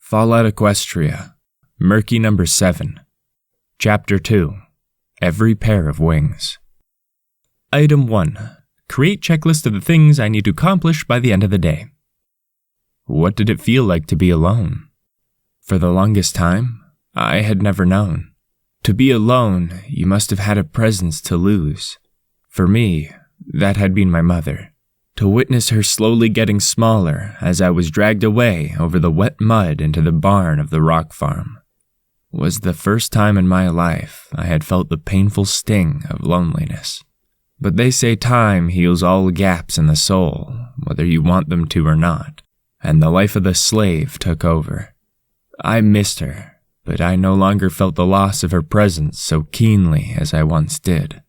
Fallout Equestria, Murky number 7, Chapter 2, Every Pair of Wings. Item 1. Create checklist of the things I need to accomplish by the end of the day. What did it feel like to be alone? For the longest time, I had never known. To be alone, you must have had a presence to lose. For me, that had been my mother. To witness her slowly getting smaller as I was dragged away over the wet mud into the barn of the rock farm was the first time in my life I had felt the painful sting of loneliness. But they say time heals all gaps in the soul, whether you want them to or not, and the life of the slave took over. I missed her, but I no longer felt the loss of her presence so keenly as I once did.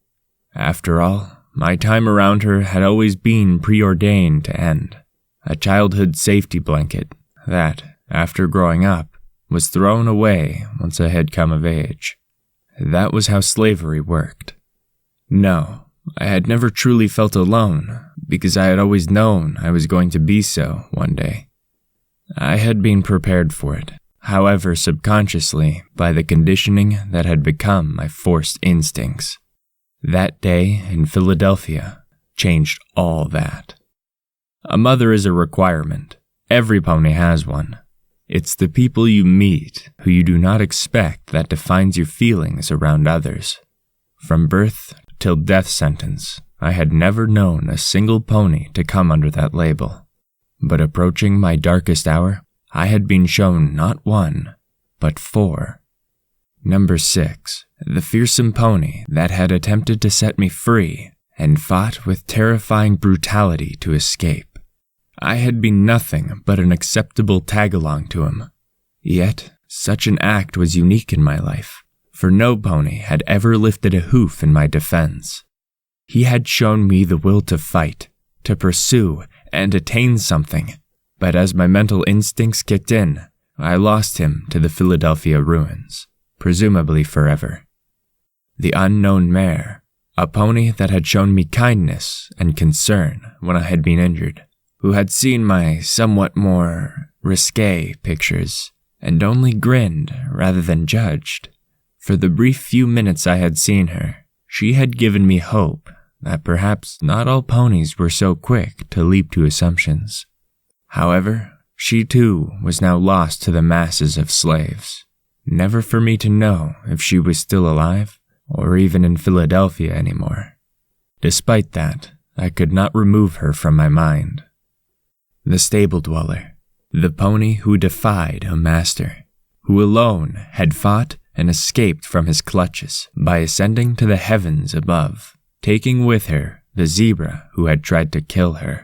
After all, my time around her had always been preordained to end, a childhood safety blanket that, after growing up, was thrown away once I had come of age. That was how slavery worked. No, I had never truly felt alone, because I had always known I was going to be so one day. I had been prepared for it, however subconsciously, by the conditioning that had become my forced instincts. That day in Fillydelphia changed all that. A mother is a requirement. Every pony has one. It's the people you meet who you do not expect that defines your feelings around others. From birth till death sentence, I had never known a single pony to come under that label. But approaching my darkest hour, I had been shown not one, but 4. Number 6, the fearsome pony that had attempted to set me free and fought with terrifying brutality to escape. I had been nothing but an acceptable tag-along to him. Yet, such an act was unique in my life, for no pony had ever lifted a hoof in my defense. He had shown me the will to fight, to pursue, and attain something, but as my mental instincts kicked in, I lost him to the Fillydelphia ruins. Presumably forever. The unknown mare, a pony that had shown me kindness and concern when I had been injured, who had seen my somewhat more risque pictures and only grinned rather than judged. For the brief few minutes I had seen her, she had given me hope that perhaps not all ponies were so quick to leap to assumptions. However, she too was now lost to the masses of slaves. Never for me to know if she was still alive or even in Fillydelphia anymore. Despite that, I could not remove her from my mind. The stable dweller, the pony who defied a master, who alone had fought and escaped from his clutches by ascending to the heavens above, taking with her the zebra who had tried to kill her.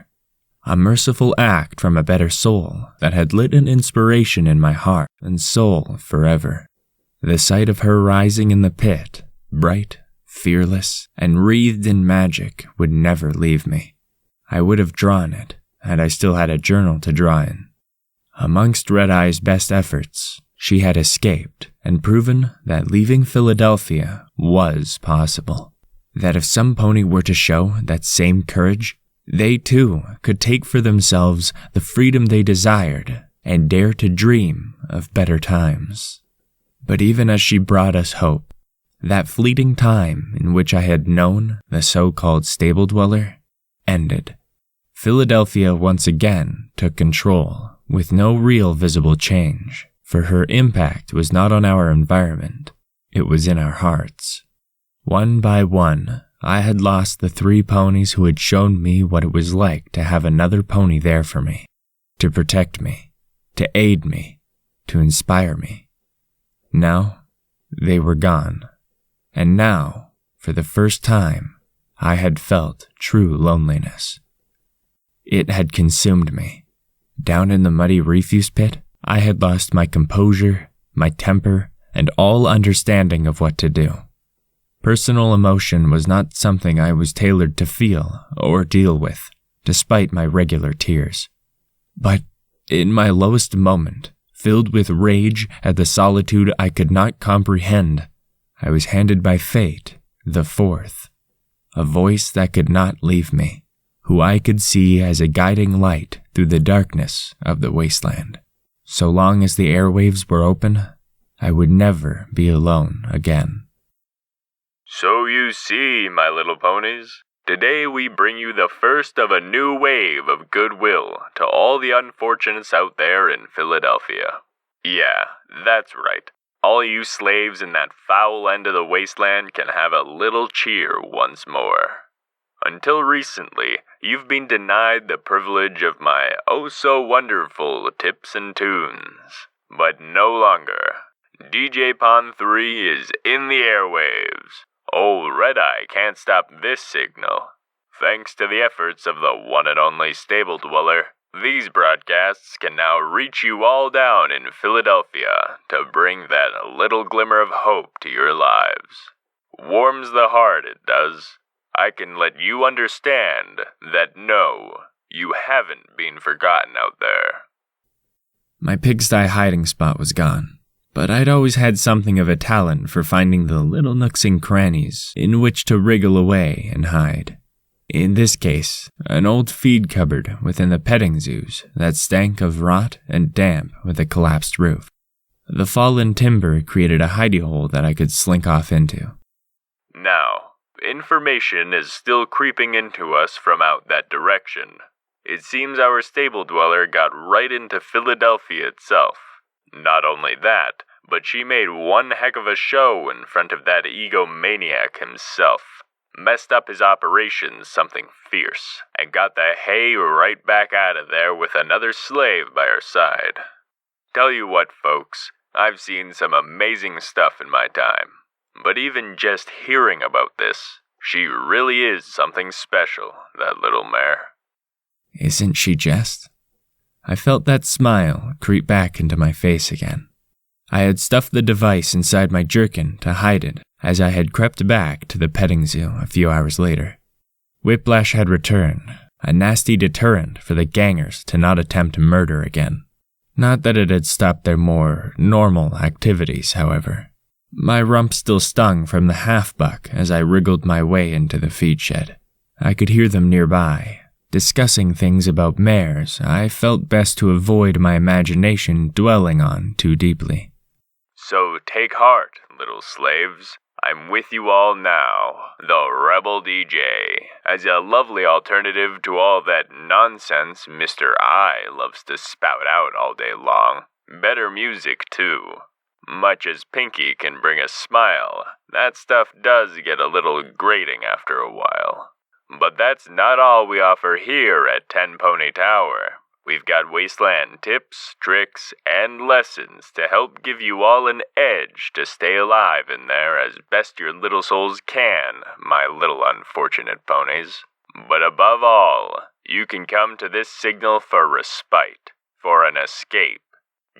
A merciful act from a better soul that had lit an inspiration in my heart and soul forever. The sight of her rising in the pit, bright, fearless, and wreathed in magic would never leave me. I would have drawn it had I still had a journal to draw in. Amongst Red Eye's best efforts, she had escaped and proven that leaving Fillydelphia was possible. That if some pony were to show that same courage, they too could take for themselves the freedom they desired and dare to dream of better times. But even as she brought us hope, that fleeting time in which I had known the so-called stable dweller ended. Fillydelphia once again took control with no real visible change, for her impact was not on our environment, it was in our hearts. One by one, I had lost the 3 ponies who had shown me what it was like to have another pony there for me, to protect me, to aid me, to inspire me. Now, they were gone, and now, for the first time, I had felt true loneliness. It had consumed me. Down in the muddy refuse pit, I had lost my composure, my temper, and all understanding of what to do. Personal emotion was not something I was tailored to feel or deal with, despite my regular tears. But in my lowest moment, filled with rage at the solitude I could not comprehend, I was handed by fate the 4th, a voice that could not leave me, who I could see as a guiding light through the darkness of the wasteland. So long as the airwaves were open, I would never be alone again. So you see, my little ponies, today we bring you the first of a new wave of goodwill to all the unfortunates out there in Fillydelphia. Yeah, that's right. All you slaves in that foul end of the wasteland can have a little cheer once more. Until recently, you've been denied the privilege of my oh-so-wonderful tips and tunes. But no longer. DJ Pond 3 is in the airwaves. Old Red-Eye can't stop this signal. Thanks to the efforts of the one and only Stable Dweller, these broadcasts can now reach you all down in Fillydelphia to bring that little glimmer of hope to your lives. Warms the heart, it does. I can let you understand that no, you haven't been forgotten out there. My pigsty hiding spot was gone, but I'd always had something of a talent for finding the little nooks and crannies in which to wriggle away and hide. In this case, an old feed cupboard within the petting zoos that stank of rot and damp with a collapsed roof. The fallen timber created a hidey hole that I could slink off into. Now, information is still creeping into us from out that direction. It seems our stable dweller got right into Fillydelphia itself. Not only that, but she made one heck of a show in front of that egomaniac himself. Messed up his operations something fierce, and got the hay right back out of there with another slave by her side. Tell you what, folks, I've seen some amazing stuff in my time. But even just hearing about this, she really is something special, that little mare. Isn't she just? I felt that smile creep back into my face again. I had stuffed the device inside my jerkin to hide it as I had crept back to the petting zoo a few hours later. Whiplash had returned, a nasty deterrent for the gangers to not attempt murder again. Not that it had stopped their more normal activities, however. My rump still stung from the half-buck as I wriggled my way into the feed shed. I could hear them nearby, discussing things about mares I felt best to avoid my imagination dwelling on too deeply. So take heart, little slaves. I'm with you all now, the Rebel DJ, as a lovely alternative to all that nonsense Mr. I loves to spout out all day long. Better music, too. Much as Pinky can bring a smile, that stuff does get a little grating after a while. But that's not all we offer here at 10 Pony Tower. We've got wasteland tips, tricks, and lessons to help give you all an edge to stay alive in there as best your little souls can, my little unfortunate ponies. But above all, you can come to this signal for respite, for an escape.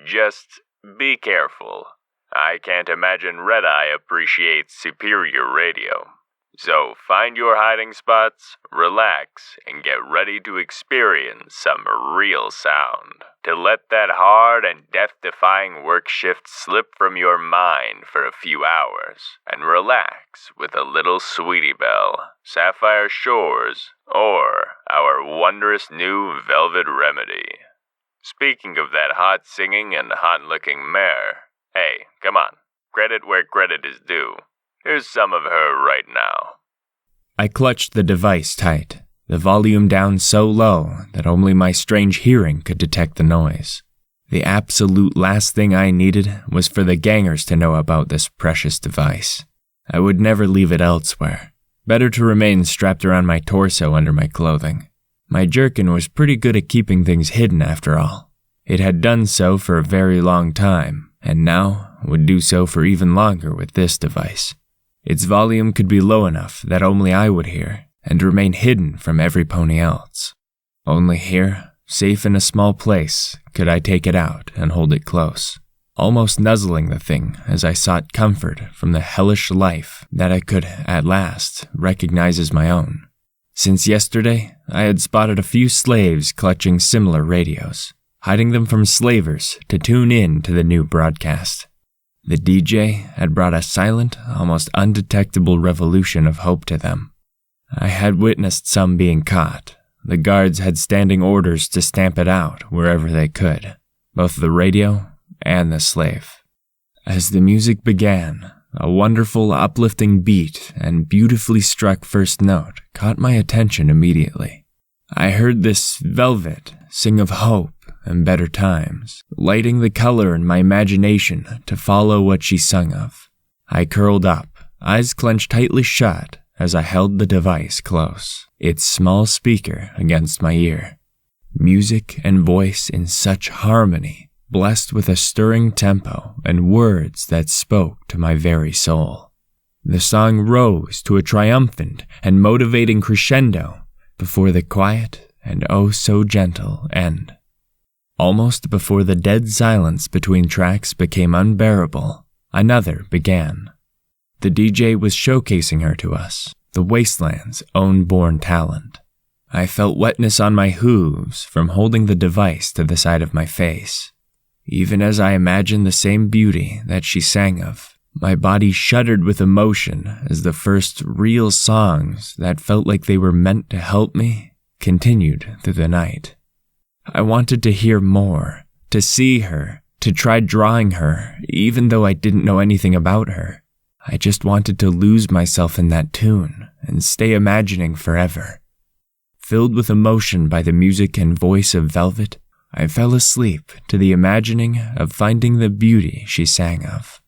Just be careful. I can't imagine Red-Eye appreciates superior radio. So find your hiding spots, relax, and get ready to experience some real sound. To let that hard and death-defying work shift slip from your mind for a few hours, and relax with a little Sweetie Belle, Sapphire Shores, or our wondrous new Velvet Remedy. Speaking of that hot singing and hot-looking mare, hey, come on, credit where credit is due. Here's some of her right now. I clutched the device tight, the volume down so low that only my strange hearing could detect the noise. The absolute last thing I needed was for the gangers to know about this precious device. I would never leave it elsewhere. Better to remain strapped around my torso under my clothing. My jerkin was pretty good at keeping things hidden after all. It had done so for a very long time, and now would do so for even longer with this device. Its volume could be low enough that only I would hear, and remain hidden from every pony else. Only here, safe in a small place, could I take it out and hold it close, almost nuzzling the thing as I sought comfort from the hellish life that I could, at last, recognize as my own. Since yesterday, I had spotted a few slaves clutching similar radios, hiding them from slavers to tune in to the new broadcast. The DJ had brought a silent, almost undetectable revolution of hope to them. I had witnessed some being caught. The guards had standing orders to stamp it out wherever they could. both the radio and the slave. As the music began, a wonderful, uplifting beat and beautifully struck first note caught my attention immediately. I heard this velvet sing of hope and better times, lighting the color in my imagination to follow what she sung of. I curled up, eyes clenched tightly shut as I held the device close, its small speaker against my ear. Music and voice in such harmony, blessed with a stirring tempo and words that spoke to my very soul. The song rose to a triumphant and motivating crescendo before the quiet and oh so gentle end. Almost before the dead silence between tracks became unbearable, another began. The DJ was showcasing her to us, the wasteland's own born talent. I felt wetness on my hooves from holding the device to the side of my face. Even as I imagined the same beauty that she sang of, my body shuddered with emotion as the first real songs that felt like they were meant to help me continued through the night. I wanted to hear more, to see her, to try drawing her, even though I didn't know anything about her. I just wanted to lose myself in that tune and stay imagining forever. Filled with emotion by the music and voice of Velvet, I fell asleep to the imagining of finding the beauty she sang of.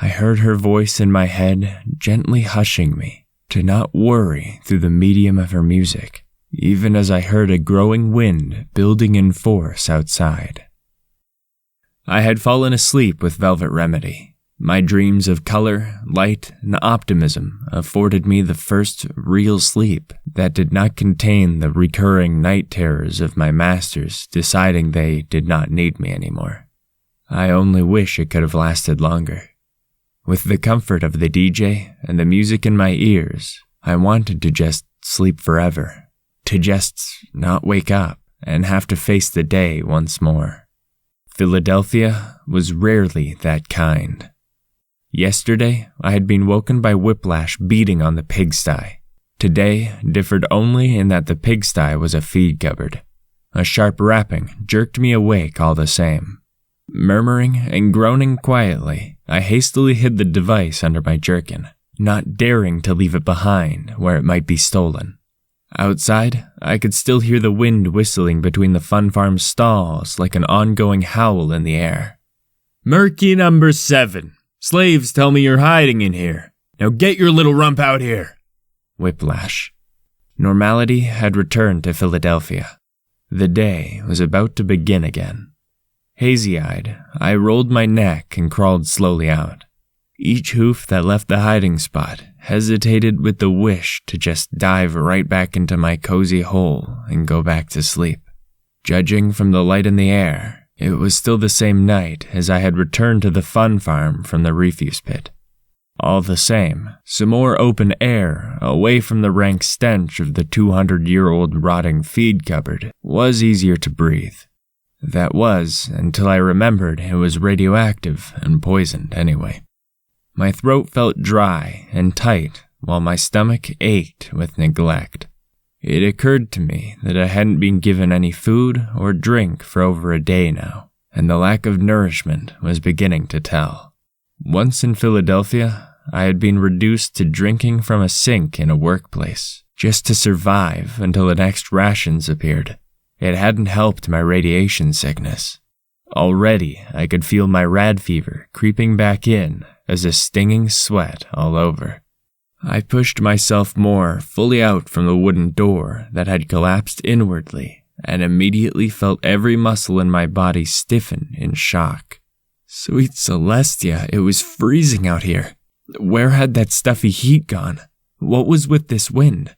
I heard her voice in my head gently hushing me to not worry through the medium of her music, even as I heard a growing wind building in force outside. I had fallen asleep with Velvet Remedy. My dreams of color, light, and optimism afforded me the first real sleep that did not contain the recurring night terrors of my masters deciding they did not need me anymore. I only wish it could have lasted longer. With the comfort of the DJ and the music in my ears, I wanted to just sleep forever, to just not wake up and have to face the day once more. Fillydelphia was rarely that kind. Yesterday, I had been woken by whiplash beating on the pigsty. Today differed only in that the pigsty was a feed cupboard. A sharp rapping jerked me awake all the same. Murmuring and groaning quietly, I hastily hid the device under my jerkin, not daring to leave it behind where it might be stolen. Outside, I could still hear the wind whistling between the fun farm stalls like an ongoing howl in the air. "Murky number 7. Slaves tell me you're hiding in here. Now get your little rump out here." Whiplash. Normality had returned to Fillydelphia. The day was about to begin again. Hazy-eyed, I rolled my neck and crawled slowly out. Each hoof that left the hiding spot hesitated with the wish to just dive right back into my cozy hole and go back to sleep. Judging from the light in the air, it was still the same night as I had returned to the fun farm from the refuse pit. All the same, some more open air, away from the rank stench of the 200-year-old rotting feed cupboard, was easier to breathe. That was, until I remembered it was radioactive and poisoned anyway. My throat felt dry and tight, while my stomach ached with neglect. It occurred to me that I hadn't been given any food or drink for over a day now, and the lack of nourishment was beginning to tell. Once in Fillydelphia, I had been reduced to drinking from a sink in a workplace, just to survive until the next rations appeared. It hadn't helped my radiation sickness. Already, I could feel my rad fever creeping back in as a stinging sweat all over. I pushed myself more fully out from the wooden door that had collapsed inwardly and immediately felt every muscle in my body stiffen in shock. Sweet Celestia, it was freezing out here. Where had that stuffy heat gone? What was with this wind?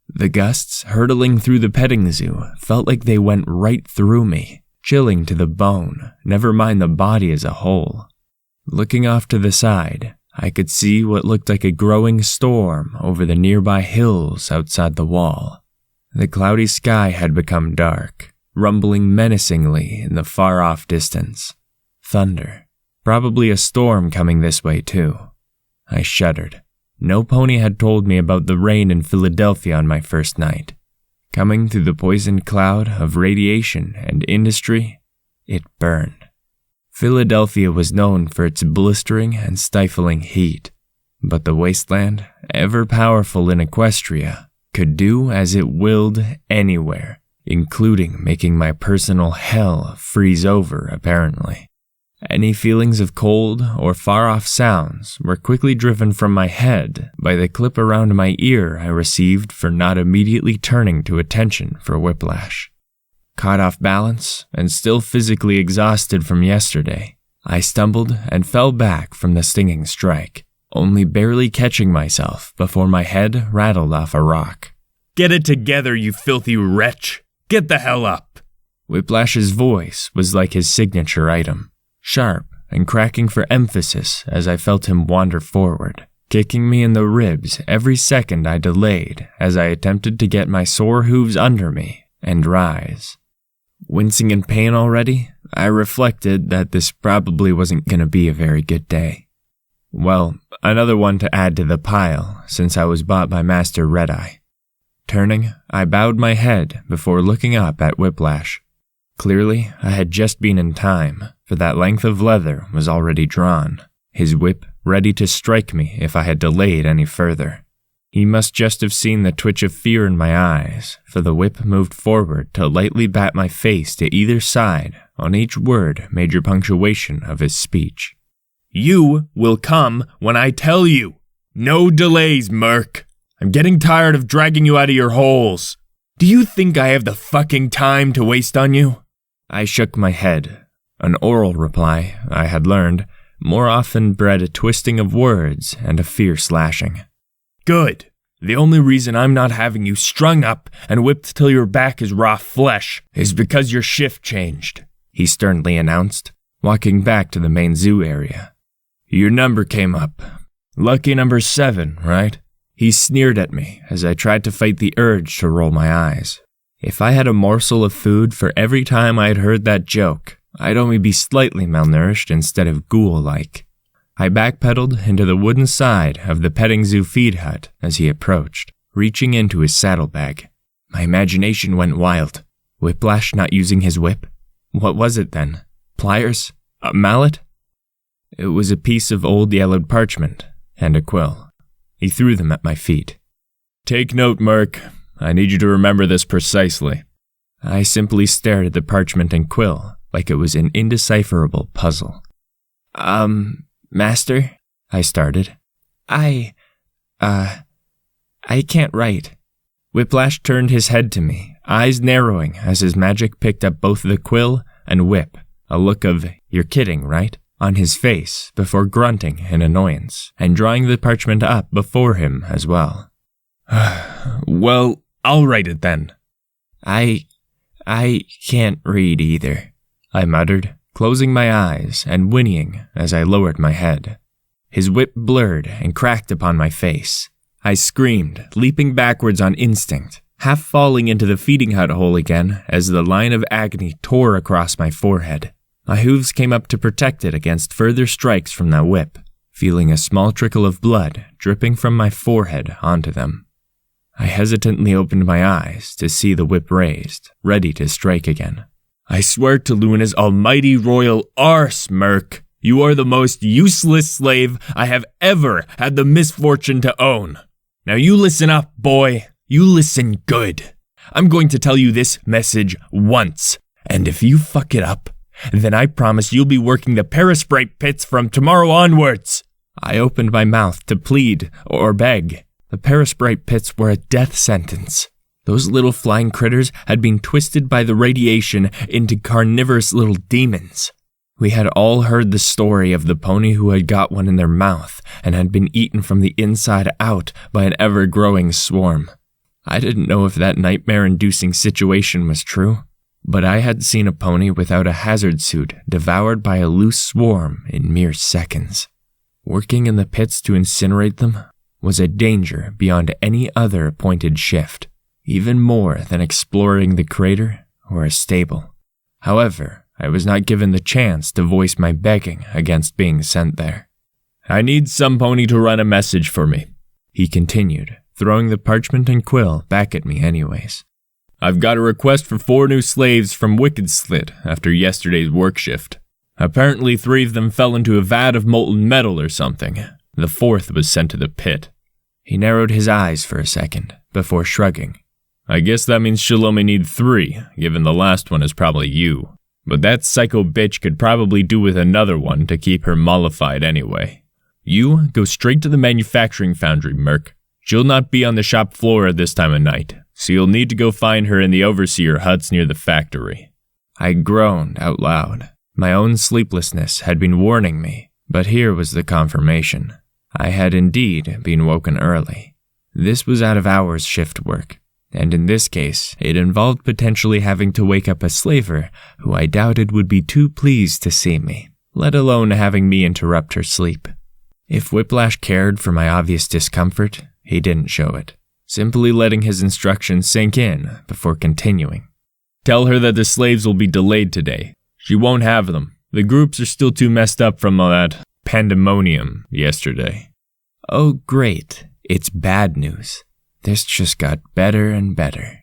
The gusts hurtling through the petting zoo felt like they went right through me, chilling to the bone, never mind the body as a whole. Looking off to the side, I could see what looked like a growing storm over the nearby hills outside the wall. The cloudy sky had become dark, rumbling menacingly in the far-off distance. Thunder. Probably a storm coming this way too. I shuddered. No pony had told me about the rain in Fillydelphia on my first night. Coming through the poisoned cloud of radiation and industry, It burned. Fillydelphia was known for its blistering and stifling heat, but the wasteland, ever powerful in Equestria, could do as it willed anywhere, including making my personal hell freeze over, apparently. Any feelings of cold or far-off sounds were quickly driven from my head by the clip around my ear I received for not immediately turning to attention for whiplash. Caught off balance and still physically exhausted from yesterday, I stumbled and fell back from the stinging strike, only barely catching myself before my head rattled off a rock. "Get it together, you filthy wretch! Get the hell up!" Whiplash's voice was like his signature item, sharp and cracking for emphasis as I felt him wander forward, kicking me in the ribs every second I delayed as I attempted to get my sore hooves under me and rise. Wincing in pain already, I reflected that this probably wasn't going to be a very good day. Well, another one to add to the pile since I was bought by Master Redeye. Turning, I bowed my head before looking up at Whiplash. Clearly, I had just been in time, for that length of leather was already drawn, his whip ready to strike me if I had delayed any further. He must just have seen the twitch of fear in my eyes, for the whip moved forward to lightly bat my face to either side on each word major punctuation of his speech. "You will come when I tell you. No delays, Murk. I'm getting tired of dragging you out of your holes. Do you think I have the fucking time to waste on you?" I shook my head. An oral reply, I had learned, more often bred a twisting of words and a fierce lashing. "Good. The only reason I'm not having you strung up and whipped till your back is raw flesh is because your shift changed," he sternly announced, walking back to the main zoo area. "Your number came up. Lucky number 7, right?" He sneered at me as I tried to fight the urge to roll my eyes. If I had a morsel of food for every time I had heard that joke, I'd only be slightly malnourished instead of ghoul-like. I backpedaled into the wooden side of the petting zoo feed hut as he approached, reaching into his saddlebag. My imagination went wild. Whiplash not using his whip? What was it then? Pliers? A mallet? It was a piece of old yellowed parchment and a quill. He threw them at my feet. "Take note, Murk. I need you to remember this precisely." I simply stared at the parchment and quill like it was an indecipherable puzzle. Master?" I started. I can't write." Whiplash turned his head to me, eyes narrowing as his magic picked up both the quill and whip, a look of, "You're kidding, right?" on his face before grunting in annoyance and drawing the parchment up before him as well. "Well, I'll write it then." I can't read either," I muttered, closing my eyes and whinnying as I lowered my head. His whip blurred and cracked upon my face. I screamed, leaping backwards on instinct, half falling into the feeding hut hole again as the line of agony tore across my forehead. My hooves came up to protect it against further strikes from that whip, feeling a small trickle of blood dripping from my forehead onto them. I hesitantly opened my eyes to see the whip raised, ready to strike again. "I swear to Luna's almighty royal arse, Murk, you are the most useless slave I have ever had the misfortune to own. Now you listen up, boy. You listen good. I'm going to tell you this message once, and if you fuck it up, then I promise you'll be working the Perisprite pits from tomorrow onwards." I opened my mouth to plead or beg. The Perisprite pits were a death sentence. Those little flying critters had been twisted by the radiation into carnivorous little demons. We had all heard the story of the pony who had got one in their mouth and had been eaten from the inside out by an ever-growing swarm. I didn't know if that nightmare-inducing situation was true, but I had seen a pony without a hazard suit devoured by a loose swarm in mere seconds. Working in the pits to incinerate them was a danger beyond any other appointed shift, even more than exploring the crater or a stable. However, I was not given the chance to voice my begging against being sent there. "I need some pony to run a message for me," he continued, throwing the parchment and quill back at me anyways. I've got a request for 4 new slaves from Equestria after yesterday's work shift. Apparently 3 of them fell into a vat of molten metal or something. The 4th was sent to the pit. He narrowed his eyes for a second, before shrugging. I guess that means she'll only need 3, given the last one is probably you. But that psycho bitch could probably do with another one to keep her mollified anyway. You go straight to the manufacturing foundry, Merc. She'll not be on the shop floor at this time of night, so you'll need to go find her in the overseer huts near the factory. I groaned out loud. My own sleeplessness had been warning me, but here was the confirmation. I had indeed been woken early. This was out-of-hours shift work, and in this case, it involved potentially having to wake up a slaver who I doubted would be too pleased to see me, let alone having me interrupt her sleep. If Whiplash cared for my obvious discomfort, he didn't show it, simply letting his instructions sink in before continuing. Tell her that the slaves will be delayed today. She won't have them. The groups are still too messed up from all that pandemonium yesterday. Oh, great. It's bad news. This just got better and better.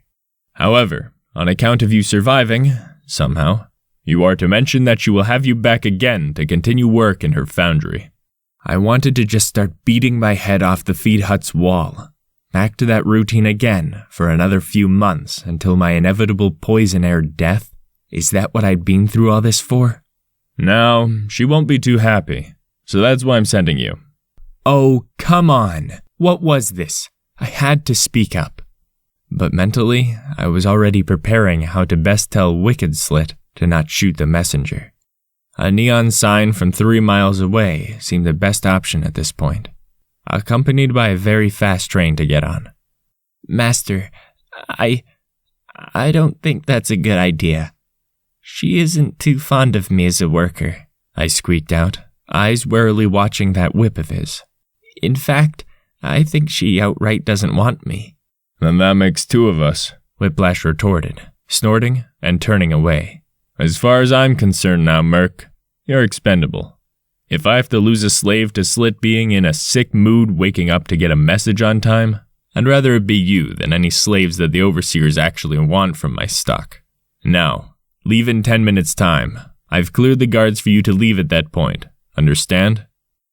However, on account of you surviving, somehow, you are to mention that she will have you back again to continue work in her foundry. I wanted to just start beating my head off the feed hut's wall. Back to that routine again for another few months until my inevitable poison-air death? Is that what I'd been through all this for? No, she won't be too happy. So that's why I'm sending you. Oh, come on. What was this? I had to speak up. But mentally, I was already preparing how to best tell Equestria to not shoot the messenger. A neon sign from 3 miles away seemed the best option at this point, accompanied by a very fast train to get on. Master, I don't think that's a good idea. She isn't too fond of me as a worker, I squeaked out, eyes warily watching that whip of his. In fact, I think she outright doesn't want me. Then that makes 2 of us, Whiplash retorted, snorting and turning away. As far as I'm concerned now, Merc, you're expendable. If I have to lose a slave to Slit being in a sick mood waking up to get a message on time, I'd rather it be you than any slaves that the overseers actually want from my stock. Now, leave in 10 minutes' time. I've cleared the guards for you to leave at that point. Understand?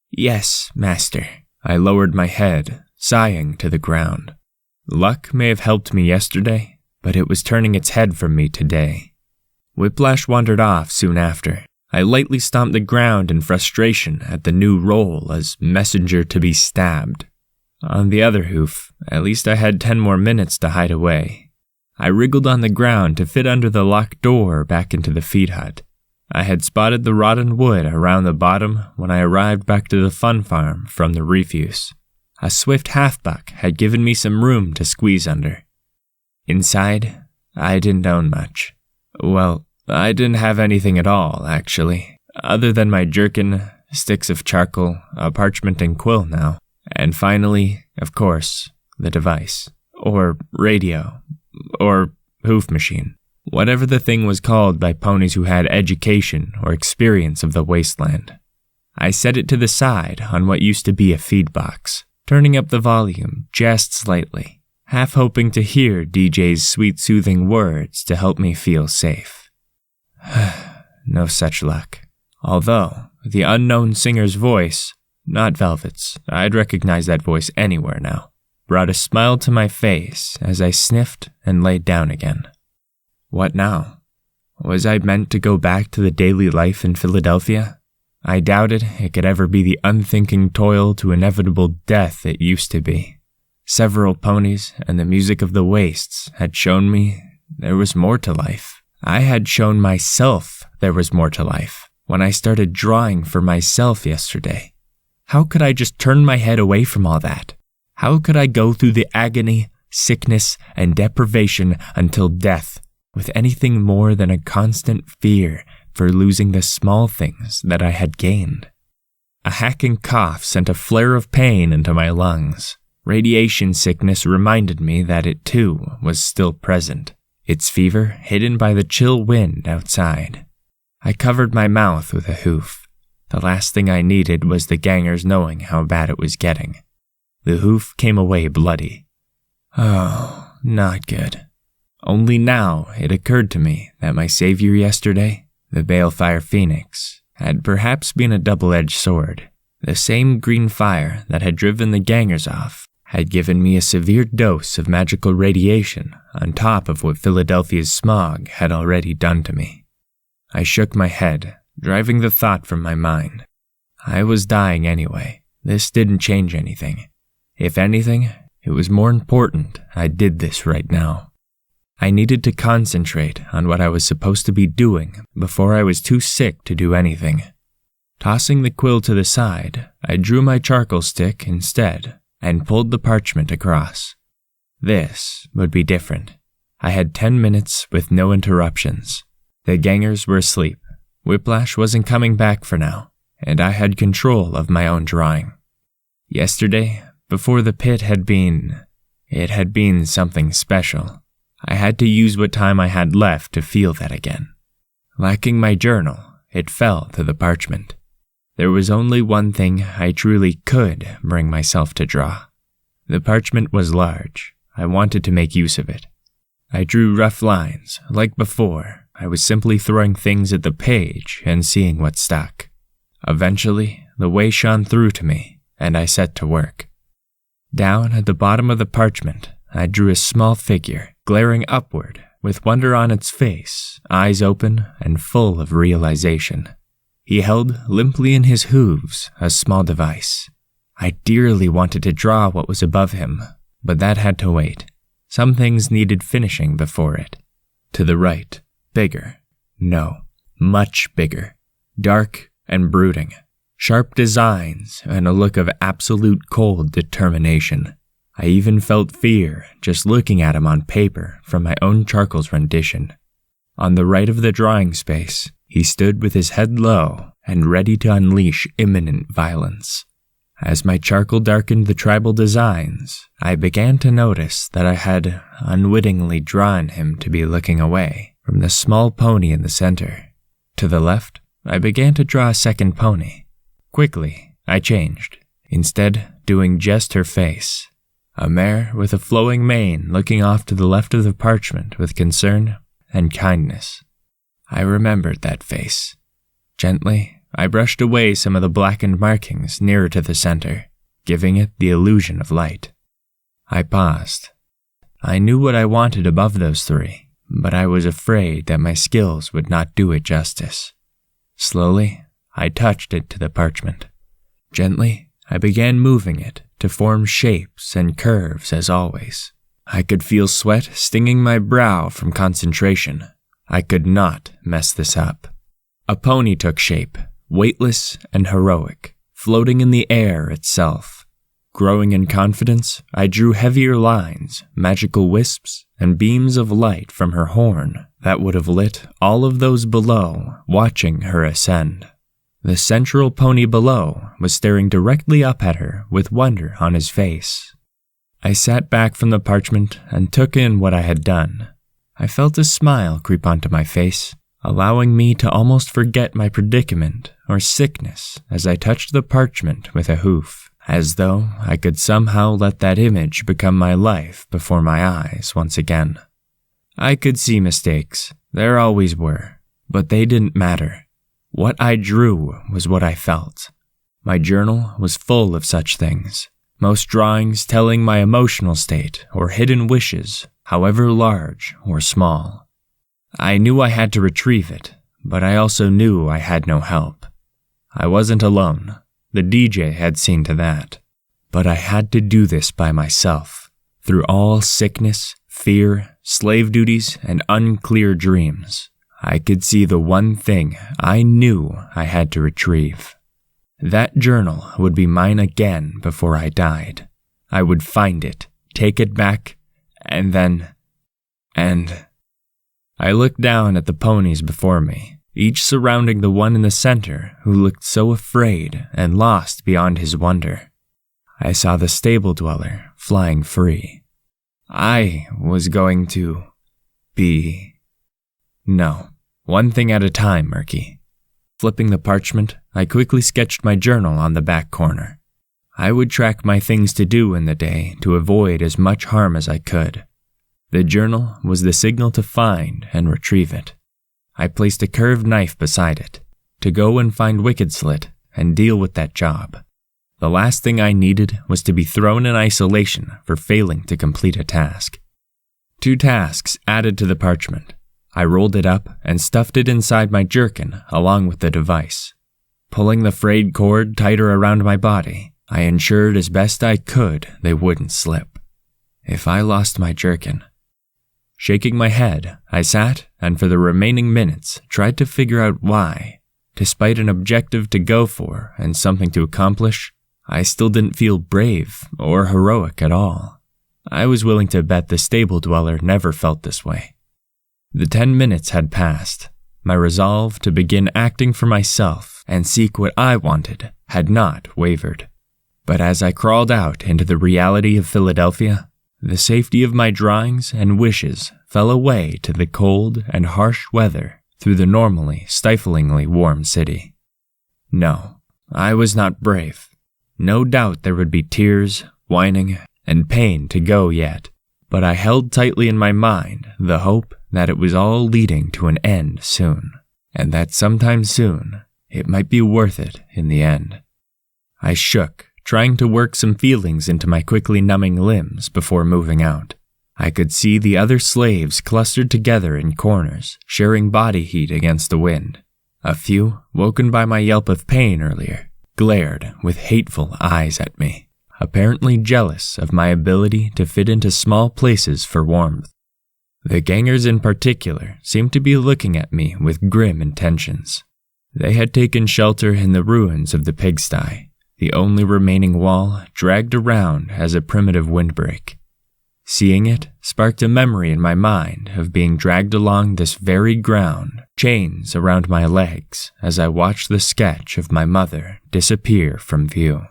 Yes, Master. I lowered my head, sighing to the ground. Luck may have helped me yesterday, but it was turning its head from me today. Whiplash wandered off soon after. I lightly stomped the ground in frustration at the new role as messenger to be stabbed. On the other hoof, at least I had 10 more minutes to hide away. I wriggled on the ground to fit under the locked door back into the feed hut. I had spotted the rotten wood around the bottom when I arrived back to the fun farm from the refuse. A swift half-buck had given me some room to squeeze under. Inside, I didn't own much. Well, I didn't have anything at all, actually, other than my jerkin, sticks of charcoal, a parchment and quill now, and finally, of course, the device, or radio, or hoof machine, whatever the thing was called by ponies who had education or experience of the wasteland. I set it to the side on what used to be a feed box, turning up the volume just slightly, half hoping to hear DJ's sweet soothing words to help me feel safe. No such luck. Although, the unknown singer's voice, not Velvet's, I'd recognize that voice anywhere now, brought a smile to my face as I sniffed and laid down again. What now? Was I meant to go back to the daily life in Fillydelphia? I doubted it could ever be the unthinking toil to inevitable death it used to be. Several ponies and the music of the wastes had shown me there was more to life. I had shown myself there was more to life when I started drawing for myself yesterday. How could I just turn my head away from all that? How could I go through the agony, sickness, and deprivation until death with anything more than a constant fear for losing the small things that I had gained? A hacking cough sent a flare of pain into my lungs. Radiation sickness reminded me that it too was still present, its fever hidden by the chill wind outside. I covered my mouth with a hoof. The last thing I needed was the gangers knowing how bad it was getting. The hoof came away bloody. Oh, not good. Only now it occurred to me that my savior yesterday, the Balefire Phoenix, had perhaps been a double-edged sword. The same green fire that had driven the gangers off had given me a severe dose of magical radiation on top of what Fillydelphia's smog had already done to me. I shook my head, driving the thought from my mind. I was dying anyway. This didn't change anything. If anything, it was more important I did this right now. I needed to concentrate on what I was supposed to be doing before I was too sick to do anything. Tossing the quill to the side, I drew my charcoal stick instead and pulled the parchment across. This would be different. I had 10 minutes with no interruptions. The gangers were asleep. Whiplash wasn't coming back for now, and I had control of my own drawing. Yesterday, before the pit had been something special. I had to use what time I had left to feel that again. Lacking my journal, it fell to the parchment. There was only one thing I truly could bring myself to draw. The parchment was large. I wanted to make use of it. I drew rough lines. Like before, I was simply throwing things at the page and seeing what stuck. Eventually, the way shone through to me, and I set to work. Down at the bottom of the parchment, I drew a small figure, glaring upward, with wonder on its face, eyes open and full of realization. He held limply in his hooves a small device. I dearly wanted to draw what was above him, but that had to wait. Some things needed finishing before it. To the right, bigger. No, much bigger. Dark and brooding. Sharp designs and a look of absolute cold determination. I even felt fear just looking at him on paper from my own charcoal's rendition. On the right of the drawing space, he stood with his head low and ready to unleash imminent violence. As my charcoal darkened the tribal designs, I began to notice that I had unwittingly drawn him to be looking away from the small pony in the center. To the left, I began to draw a second pony. Quickly, I changed, instead doing just her face. A mare with a flowing mane looking off to the left of the parchment with concern and kindness. I remembered that face. Gently, I brushed away some of the blackened markings nearer to the center, giving it the illusion of light. I paused. I knew what I wanted above those three, but I was afraid that my skills would not do it justice. Slowly, I touched it to the parchment. Gently, I began moving it to form shapes and curves as always. I could feel sweat stinging my brow from concentration. I could not mess this up. A pony took shape, weightless and heroic, floating in the air itself. Growing in confidence, I drew heavier lines, magical wisps, and beams of light from her horn that would have lit all of those below, watching her ascend. The central pony below was staring directly up at her with wonder on his face. I sat back from the parchment and took in what I had done. I felt a smile creep onto my face, allowing me to almost forget my predicament or sickness as I touched the parchment with a hoof, as though I could somehow let that image become my life before my eyes once again. I could see mistakes, there always were, but they didn't matter. What I drew was what I felt. My journal was full of such things, most drawings telling my emotional state or hidden wishes, however large or small. I knew I had to retrieve it, but I also knew I had no help. I wasn't alone. The DJ had seen to that. But I had to do this by myself, through all sickness, fear, slave duties, and unclear dreams. I could see the one thing I knew I had to retrieve. That journal would be mine again before I died. I would find it, take it back, and I looked down at the ponies before me, each surrounding the one in the center who looked so afraid and lost beyond his wonder. I saw the stable dweller flying free. I was going to be... No, one thing at a time, Murky. Flipping the parchment, I quickly sketched my journal on the back corner. I would track my things to do in the day to avoid as much harm as I could. The journal was the signal to find and retrieve it. I placed a curved knife beside it, to go and find Wicked Slit and deal with that job. The last thing I needed was to be thrown in isolation for failing to complete a task. 2 tasks added to the parchment. I rolled it up and stuffed it inside my jerkin along with the device. Pulling the frayed cord tighter around my body, I ensured as best I could they wouldn't slip. If I lost my jerkin... Shaking my head, I sat and for the remaining minutes tried to figure out why, despite an objective to go for and something to accomplish, I still didn't feel brave or heroic at all. I was willing to bet the stable dweller never felt this way. The 10 minutes had passed. My resolve to begin acting for myself and seek what I wanted had not wavered. But as I crawled out into the reality of Fillydelphia, the safety of my drawings and wishes fell away to the cold and harsh weather through the normally stiflingly warm city. No, I was not brave. No doubt there would be tears, whining, and pain to go yet, but I held tightly in my mind the hope that it was all leading to an end soon, and that sometime soon it might be worth it in the end. I shook, trying to work some feelings into my quickly numbing limbs before moving out. I could see the other slaves clustered together in corners, sharing body heat against the wind. A few, woken by my yelp of pain earlier, glared with hateful eyes at me, apparently jealous of my ability to fit into small places for warmth. The gangers in particular seemed to be looking at me with grim intentions. They had taken shelter in the ruins of the pigsty, the only remaining wall dragged around as a primitive windbreak. Seeing it sparked a memory in my mind of being dragged along this very ground, chains around my legs, as I watched the sketch of my mother disappear from view.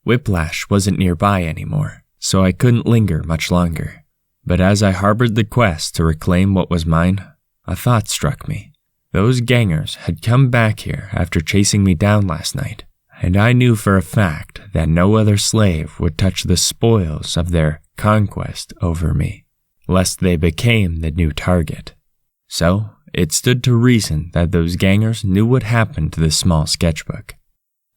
Whiplash wasn't nearby anymore, so I couldn't linger much longer. But as I harbored the quest to reclaim what was mine, a thought struck me. Those gangers had come back here after chasing me down last night, and I knew for a fact that no other slave would touch the spoils of their conquest over me, lest they became the new target. So, it stood to reason that those gangers knew what happened to the small sketchbook.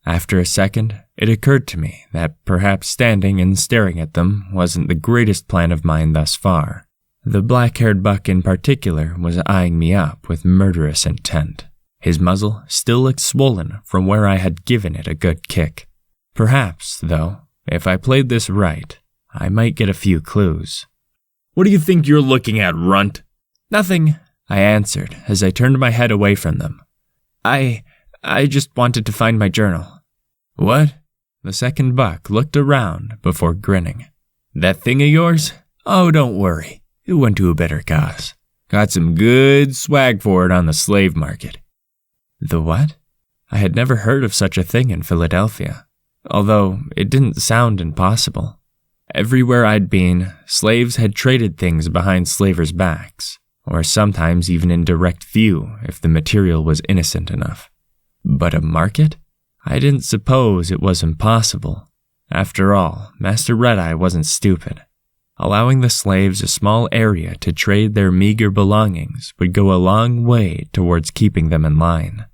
After a second, it occurred to me that perhaps standing and staring at them wasn't the greatest plan of mine thus far. The black-haired buck in particular was eyeing me up with murderous intent. His muzzle still looked swollen from where I had given it a good kick. Perhaps, though, if I played this right, I might get a few clues. "What do you think you're looking at, runt?" "Nothing," I answered as I turned my head away from them. I just wanted to find my journal." "What?" The second buck looked around before grinning. "That thing of yours? Oh, don't worry. It went to a better cause. Got some good swag for it on the slave market." The what? I had never heard of such a thing in Fillydelphia, although it didn't sound impossible. Everywhere I'd been, slaves had traded things behind slavers' backs, or sometimes even in direct view if the material was innocent enough. But a market? I didn't suppose it was impossible. After all, Master Red-Eye wasn't stupid. Allowing the slaves a small area to trade their meager belongings would go a long way towards keeping them in line.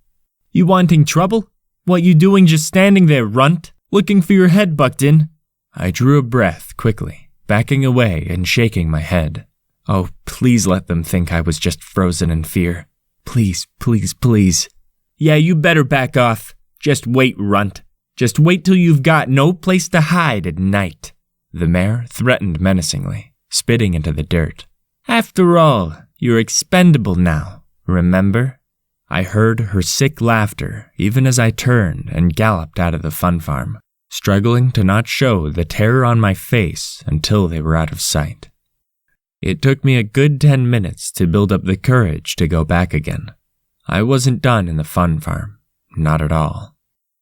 "You wanting trouble? What you doing just standing there, runt? Looking for your head bucked in?" I drew a breath quickly, backing away and shaking my head. Oh, please let them think I was just frozen in fear. Please, please, please. "Yeah, you better back off. Just wait, runt. Just wait till you've got no place to hide at night." The mare threatened menacingly, spitting into the dirt. "After all, you're expendable now, remember?" I heard her sick laughter even as I turned and galloped out of the fun farm, struggling to not show the terror on my face until they were out of sight. It took me a good 10 minutes to build up the courage to go back again. I wasn't done in the fun farm, not at all.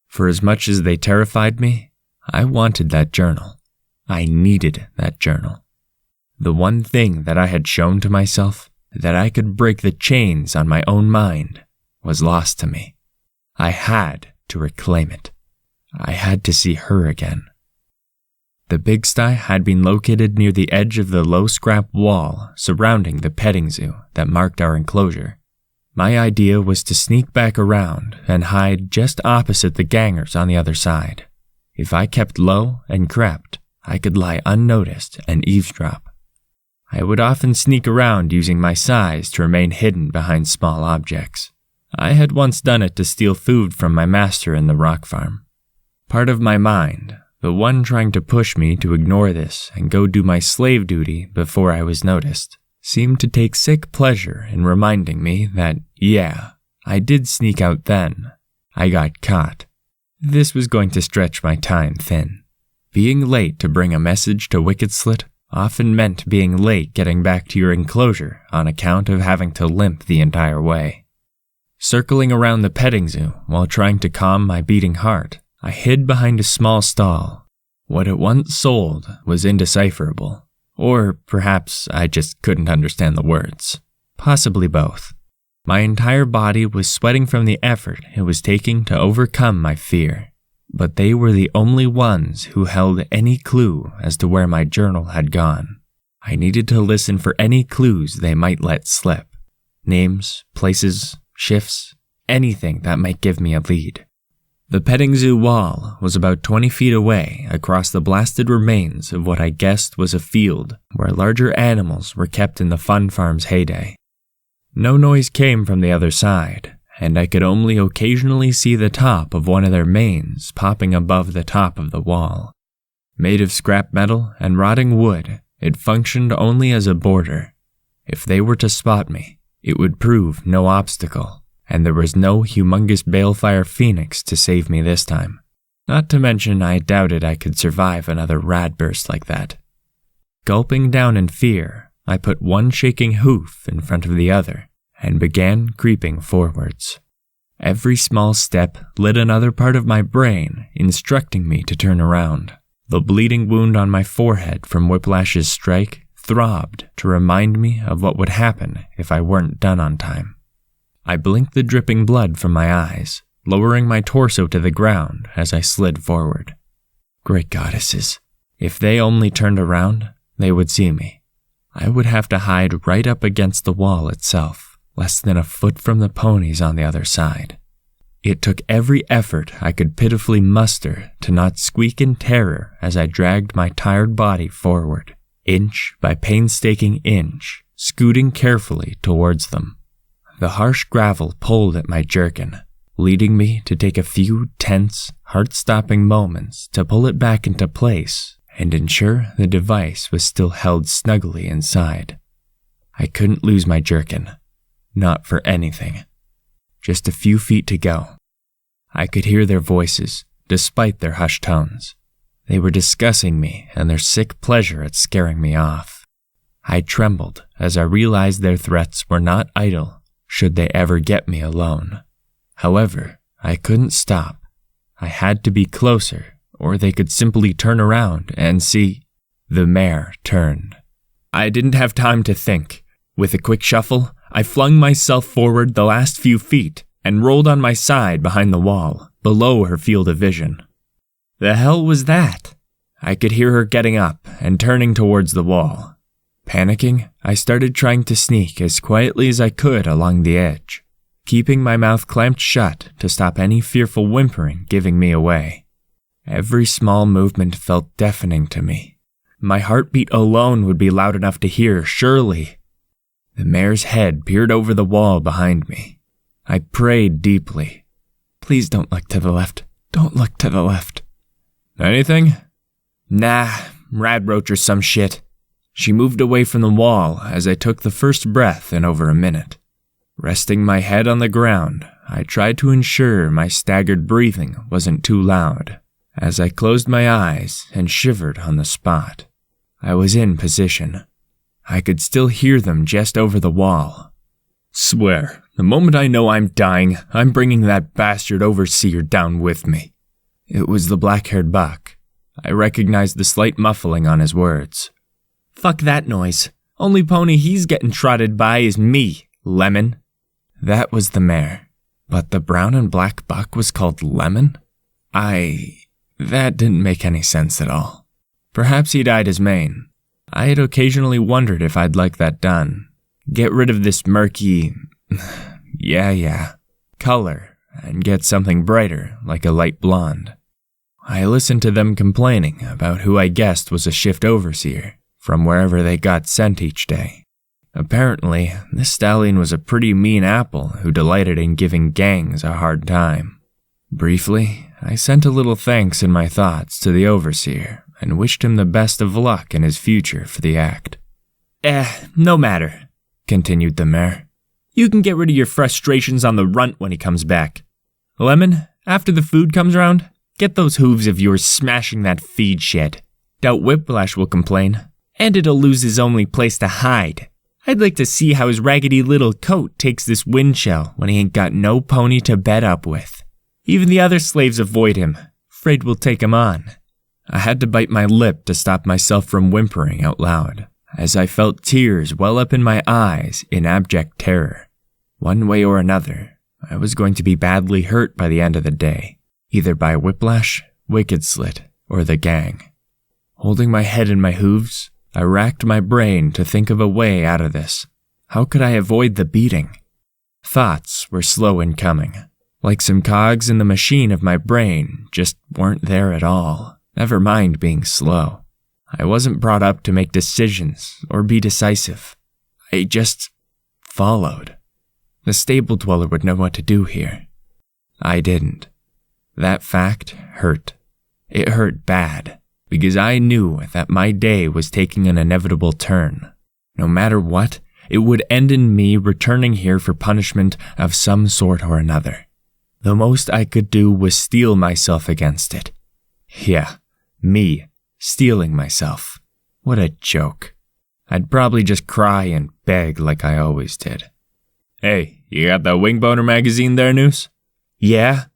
For as much as they terrified me, I wanted that journal. I needed that journal. The one thing that I had shown to myself, that I could break the chains on my own mind, was lost to me. I had to reclaim it. I had to see her again. The pigsty had been located near the edge of the low scrap wall surrounding the petting zoo that marked our enclosure. My idea was to sneak back around and hide just opposite the gangers on the other side. If I kept low and crept, I could lie unnoticed and eavesdrop. I would often sneak around using my size to remain hidden behind small objects. I had once done it to steal food from my master in the rock farm. Part of my mind, the one trying to push me to ignore this and go do my slave duty before I was noticed, seemed to take sick pleasure in reminding me that, yeah, I did sneak out then. I got caught. This was going to stretch my time thin. Being late to bring a message to Wicked Slit often meant being late getting back to your enclosure on account of having to limp the entire way. Circling around the petting zoo while trying to calm my beating heart, I hid behind a small stall. What it once sold was indecipherable, or perhaps I just couldn't understand the words. Possibly both. My entire body was sweating from the effort it was taking to overcome my fear, but they were the only ones who held any clue as to where my journal had gone. I needed to listen for any clues they might let slip. Names, places, shifts, anything that might give me a lead. The petting zoo wall was about 20 feet away across the blasted remains of what I guessed was a field where larger animals were kept in the fun farm's heyday. No noise came from the other side, and I could only occasionally see the top of one of their manes popping above the top of the wall. Made of scrap metal and rotting wood, it functioned only as a border. If they were to spot me, it would prove no obstacle. And there was no humongous balefire phoenix to save me this time. Not to mention I doubted I could survive another rad burst like that. Gulping down in fear, I put one shaking hoof in front of the other and began creeping forwards. Every small step lit another part of my brain, instructing me to turn around. The bleeding wound on my forehead from Whiplash's strike throbbed to remind me of what would happen if I weren't done on time. I blinked the dripping blood from my eyes, lowering my torso to the ground as I slid forward. Great goddesses, if they only turned around, they would see me. I would have to hide right up against the wall itself, less than a foot from the ponies on the other side. It took every effort I could pitifully muster to not squeak in terror as I dragged my tired body forward, inch by painstaking inch, scooting carefully towards them. The harsh gravel pulled at my jerkin, leading me to take a few tense, heart-stopping moments to pull it back into place and ensure the device was still held snugly inside. I couldn't lose my jerkin. Not for anything. Just a few feet to go. I could hear their voices, despite their hushed tones. They were discussing me and their sick pleasure at scaring me off. I trembled as I realized their threats were not idle should they ever get me alone. However, I couldn't stop. I had to be closer, or they could simply turn around and see. The mare turned. I didn't have time to think. With a quick shuffle, I flung myself forward the last few feet and rolled on my side behind the wall, below her field of vision. The hell was that? I could hear her getting up and turning towards the wall. Panicking, I started trying to sneak as quietly as I could along the edge, keeping my mouth clamped shut to stop any fearful whimpering giving me away. Every small movement felt deafening to me. My heartbeat alone would be loud enough to hear, surely. The mare's head peered over the wall behind me. I prayed deeply. Please don't look to the left. Don't look to the left. Anything? Nah, radroach or some shit. She moved away from the wall as I took the first breath in over a minute. Resting my head on the ground, I tried to ensure my staggered breathing wasn't too loud, as I closed my eyes and shivered on the spot. I was in position. I could still hear them just over the wall. Swear, the moment I know I'm dying, I'm bringing that bastard overseer down with me. It was the black-haired buck. I recognized the slight muffling on his words. Fuck that noise. Only pony he's getting trotted by is me, Lemon. That was the mare. But the brown and black buck was called Lemon? That didn't make any sense at all. Perhaps he dyed his mane. I had occasionally wondered if I'd like that done. Get rid of this murky, color, and get something brighter, like a light blonde. I listened to them complaining about who I guessed was a shift overseer from wherever they got sent each day. Apparently, this stallion was a pretty mean apple who delighted in giving gangs a hard time. Briefly, I sent a little thanks in my thoughts to the overseer and wished him the best of luck in his future for the act. No matter, continued the mare. You can get rid of your frustrations on the runt when he comes back. Lemon, after the food comes around, get those hooves of yours smashing that feed shed. Doubt Whiplash will complain, and it'll lose his only place to hide. I'd like to see how his raggedy little coat takes this windshell when he ain't got no pony to bed up with. Even the other slaves avoid him, afraid we'll take him on. I had to bite my lip to stop myself from whimpering out loud, as I felt tears well up in my eyes in abject terror. One way or another, I was going to be badly hurt by the end of the day, either by Whiplash, Wicked Slit, or the gang. Holding my head in my hooves, I racked my brain to think of a way out of this. How could I avoid the beating? Thoughts were slow in coming, like some cogs in the machine of my brain just weren't there at all, never mind being slow. I wasn't brought up to make decisions or be decisive. I just followed. The stable dweller would know what to do here. I didn't. That fact hurt. It hurt bad, because I knew that my day was taking an inevitable turn. No matter what, it would end in me returning here for punishment of some sort or another. The most I could do was steel myself against it. Yeah, me, steeling myself. What a joke. I'd probably just cry and beg like I always did. Hey, you got that Wingboner magazine there, Noose? Yeah.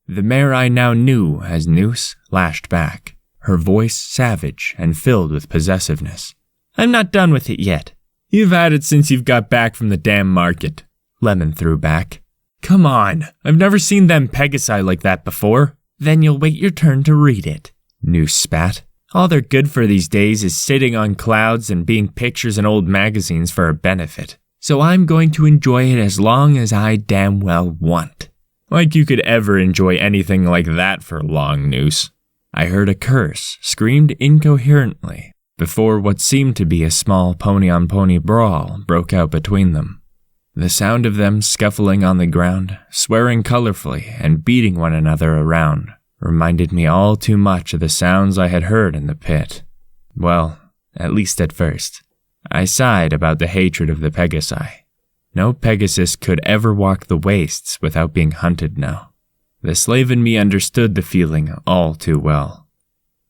The mare I now knew as Noose lashed back, her voice savage and filled with possessiveness. I'm not done with it yet. You've had it since you've got back from the damn market, Lemon threw back. Come on, I've never seen them Pegasi like that before. Then you'll wait your turn to read it, Noose spat. All they're good for these days is sitting on clouds and being pictures in old magazines for our benefit. So I'm going to enjoy it as long as I damn well want. Like you could ever enjoy anything like that for long, Noose. I heard a curse screamed incoherently before what seemed to be a small pony-on-pony brawl broke out between them. The sound of them scuffling on the ground, swearing colorfully and beating one another around, reminded me all too much of the sounds I had heard in the pit. Well, at least at first. I sighed about the hatred of the Pegasi. No Pegasus could ever walk the wastes without being hunted now. The slave in me understood the feeling all too well.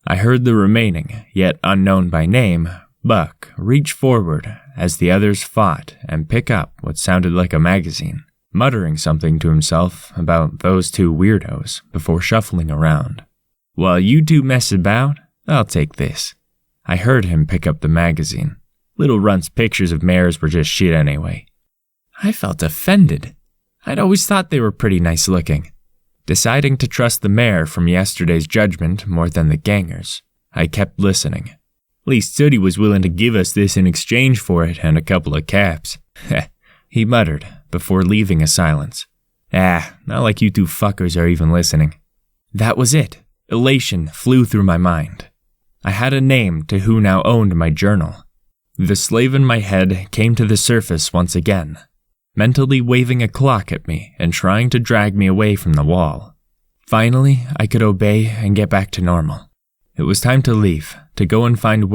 I heard the remaining, yet unknown by name, buck reach forward as the others fought and pick up what sounded like a magazine, muttering something to himself about those two weirdos before shuffling around. While you two mess about, I'll take this. I heard him pick up the magazine. Little Runt's pictures of mares were just shit anyway. I felt offended. I'd always thought they were pretty nice looking. Deciding to trust the mare from yesterday's judgment more than the gangers, I kept listening. At least Sooty was willing to give us this in exchange for it and a couple of caps. He muttered before leaving a silence. Not like you two fuckers are even listening. That was it. Elation flew through my mind. I had a name to who now owned my journal. The slave in my head came to the surface once again, mentally waving a clock at me and trying to drag me away from the wall. Finally, I could obey and get back to normal. It was time to leave, to go and find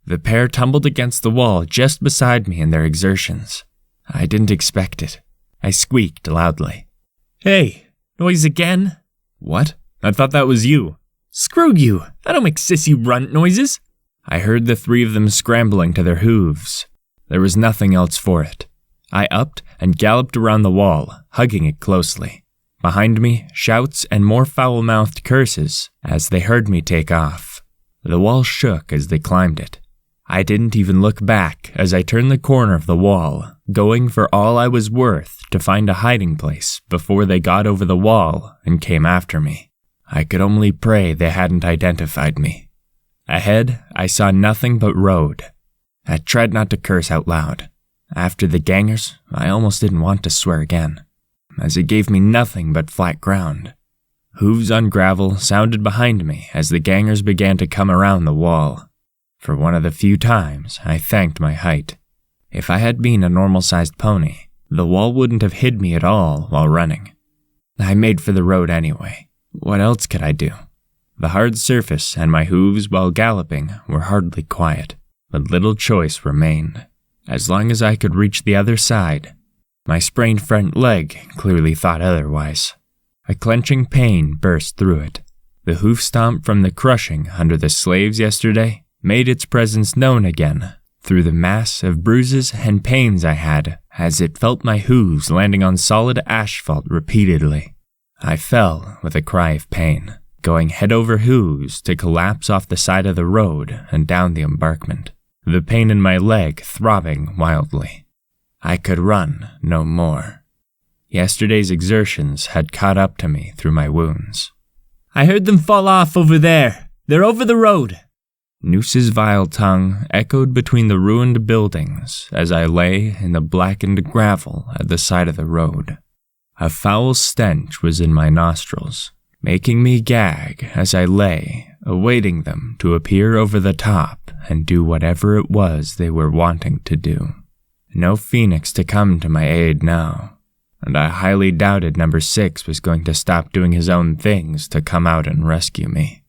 The pair tumbled against the wall just beside me in their exertions. I didn't expect it. I squeaked loudly. Hey, noise again? What? I thought that was you. Screw you. I don't make sissy runt noises. I heard the three of them scrambling to their hooves. There was nothing else for it. I upped and galloped around the wall, hugging it closely. Behind me, shouts and more foul-mouthed curses as they heard me take off. The wall shook as they climbed it. I didn't even look back as I turned the corner of the wall, going for all I was worth to find a hiding place before they got over the wall and came after me. I could only pray they hadn't identified me. Ahead, I saw nothing but road. I tried not to curse out loud. After the gangers, I almost didn't want to swear again, as it gave me nothing but flat ground. Hooves on gravel sounded behind me as the gangers began to come around the wall. For one of the few times, I thanked my height. If I had been a normal-sized pony, the wall wouldn't have hid me at all while running. I made for the road anyway. What else could I do? The hard surface and my hooves while galloping were hardly quiet, but little choice remained. As long as I could reach the other side, my sprained front leg clearly thought otherwise. A clenching pain burst through it. The hoof stomp from the crushing under the slaves yesterday made its presence known again through the mass of bruises and pains I had as it felt my hooves landing on solid asphalt repeatedly. I fell with a cry of pain, going head over hooves to collapse off the side of the road and down the embankment, the pain in my leg throbbing wildly. I could run no more. Yesterday's exertions had caught up to me through my wounds. I heard them fall off over there. They're over the road. Noose's vile tongue echoed between the ruined buildings as I lay in the blackened gravel at the side of the road. A foul stench was in my nostrils, making me gag as I lay, awaiting them to appear over the top and do whatever it was they were wanting to do. No Phoenix to come to my aid now, and I highly doubted number 6 was going to stop doing his own things to come out and rescue me.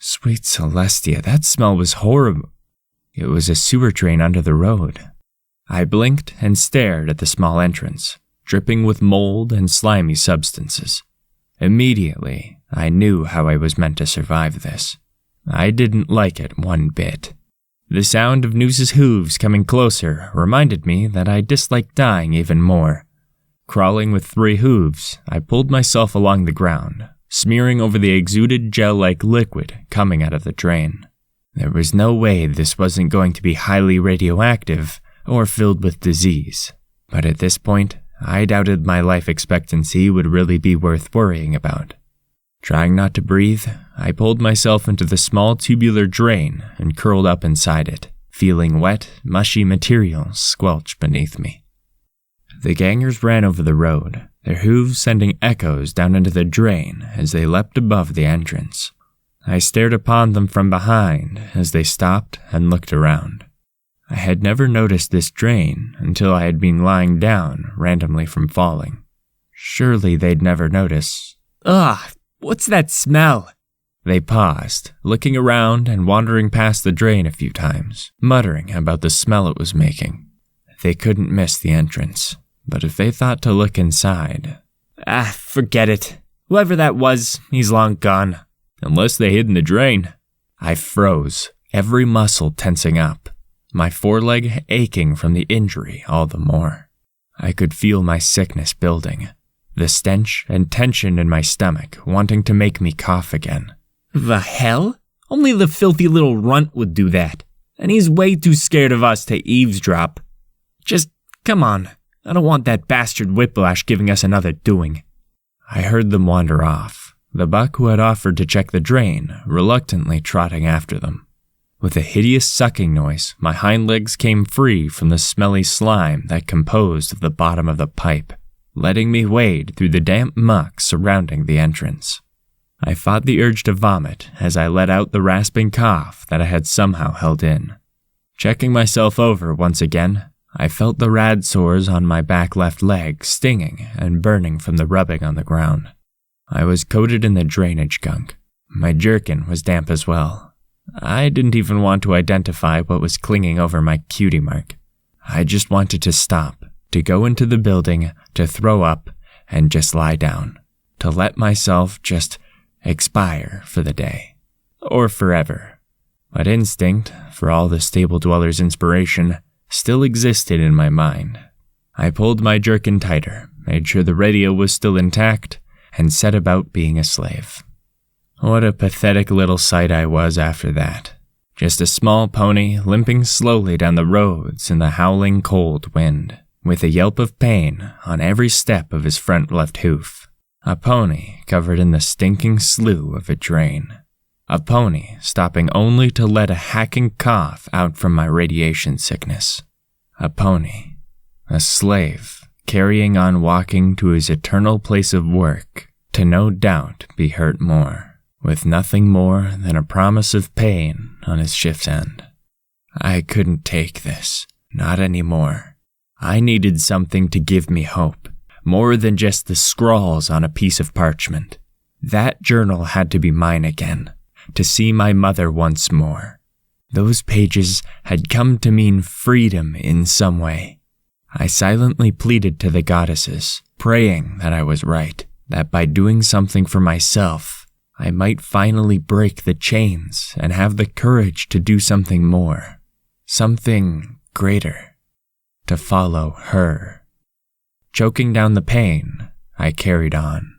Sweet Celestia, that smell was horrible. It was a sewer drain under the road. I blinked and stared at the small entrance, dripping with mold and slimy substances. Immediately, I knew how I was meant to survive this. I didn't like it one bit. The sound of Noose's hooves coming closer reminded me that I disliked dying even more. Crawling with 3 hooves, I pulled myself along the ground, smearing over the exuded gel-like liquid coming out of the drain. There was no way this wasn't going to be highly radioactive or filled with disease, but at this point, I doubted my life expectancy would really be worth worrying about. Trying not to breathe, I pulled myself into the small tubular drain and curled up inside it, feeling wet, mushy material squelch beneath me. The gangers ran over the road, their hooves sending echoes down into the drain as they leapt above the entrance. I stared upon them from behind as they stopped and looked around. I had never noticed this drain until I had been lying down randomly from falling. Surely they'd never notice. Ugh, what's that smell? They paused, looking around and wandering past the drain a few times, muttering about the smell it was making. They couldn't miss the entrance, but if they thought to look inside... Forget it. Whoever that was, he's long gone. Unless they hid in the drain. I froze, every muscle tensing up, my foreleg aching from the injury all the more. I could feel my sickness building, the stench and tension in my stomach wanting to make me cough again. The hell? Only the filthy little runt would do that, and he's way too scared of us to eavesdrop. Just, come on. I don't want that bastard Whiplash giving us another doing. I heard them wander off, the buck who had offered to check the drain reluctantly trotting after them. With a hideous sucking noise, my hind legs came free from the smelly slime that composed of the bottom of the pipe, letting me wade through the damp muck surrounding the entrance. I fought the urge to vomit as I let out the rasping cough that I had somehow held in. Checking myself over once again, I felt the rad sores on my back left leg stinging and burning from the rubbing on the ground. I was coated in the drainage gunk. My jerkin was damp as well. I didn't even want to identify what was clinging over my cutie mark. I just wanted to stop, to go into the building, to throw up, and just lie down. To let myself just expire for the day. Or forever. But instinct, for all the stable dweller's inspiration, still existed in my mind. I pulled my jerkin tighter, made sure the radio was still intact, and set about being a slave. What a pathetic little sight I was after that. Just a small pony limping slowly down the roads in the howling cold wind, with a yelp of pain on every step of his front left hoof. A pony covered in the stinking slough of a drain. A pony stopping only to let a hacking cough out from my radiation sickness. A pony, a slave, carrying on walking to his eternal place of work, to no doubt be hurt more, with nothing more than a promise of pain on his shift's end. I couldn't take this, not anymore. I needed something to give me hope, more than just the scrawls on a piece of parchment. That journal had to be mine again, to see my mother once more. Those pages had come to mean freedom in some way. I silently pleaded to the goddesses, praying that I was right, that by doing something for myself, I might finally break the chains and have the courage to do something more, something greater, to follow her. Choking down the pain, I carried on.